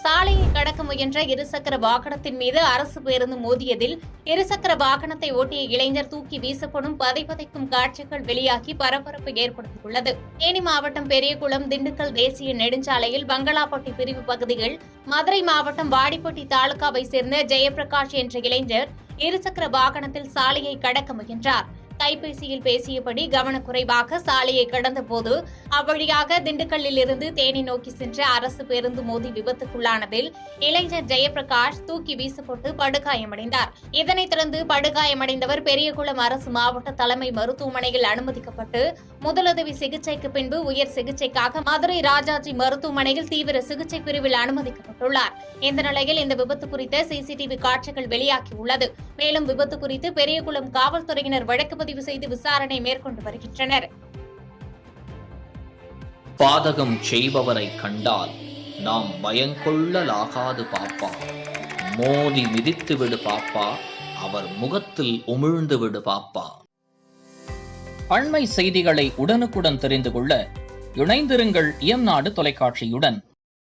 சாலையை கடக்க முயன்ற இருசக்கர வாகனத்தின் மீது அரசு பேருந்து மோதியதில் இருசக்கர வாகனத்தை ஓட்டிய இளைஞர் தூக்கி வீசப்படும் பதைபதைக்கும் காட்சிகள் வெளியாகி பரபரப்பு ஏற்படுத்தியுள்ளது. தேனி மாவட்டம் பெரியகுளம் திண்டுக்கல் தேசிய நெடுஞ்சாலையில் பங்களாப்பட்டி பிரிவு பகுதியில் மதுரை மாவட்டம் வாடிப்பட்டி தாலுகாவை சேர்ந்த ஜெயபிரகாஷ் என்ற இளைஞர் இருசக்கர வாகனத்தில் சாலையை கடக்க முயன்றார். கைபேசியில் பேசியபடி கவனக்குறைவாக சாலையை கடந்தபோது அவ்வழியாக திண்டுக்கல்லில் இருந்து தேனி நோக்கி சென்ற அரசு பேருந்து மோதி விபத்துக்குள்ளானதில் இளைஞர் ஜெயபிரகாஷ் தூக்கி வீசப்பட்டு படுகாயமடைந்தார். இதனைத் தொடர்ந்து படுகாயமடைந்தவர் பெரியகுளம் அரசு மாவட்ட தலைமை மருத்துவமனையில் அனுமதிக்கப்பட்டு முதலுதவி சிகிச்சைக்கு பின்பு உயர் சிகிச்சைக்காக மதுரை ராஜாஜி மருத்துவமனையில் தீவிர சிகிச்சை பிரிவில் அனுமதிக்கப்பட்டுள்ளார். இந்த நிலையில் இந்த விபத்து குறித்த சிசிடிவி காட்சிகள் வெளியாகியுள்ளது. மேலும் விபத்து குறித்து பெரியகுளம் காவல்துறையினர் வழக்கு பதிவு செய்து விசாரணை மேற்கொண்டு வருகின்றனர். பாதகம் செய்பவரை கண்டால் நாம் பயங்கொள்ளலாகாது பாப்பா. மோதி மிதித்து விடு பாப்பா, அவர் முகத்தில் உமிழ்ந்து விடு பாப்பா. அண்மை செய்திகளை உடனுக்குடன் தெரிந்து கொள்ள இணைந்திருங்கள் இயம்நாடு தொலைக்காட்சியுடன்.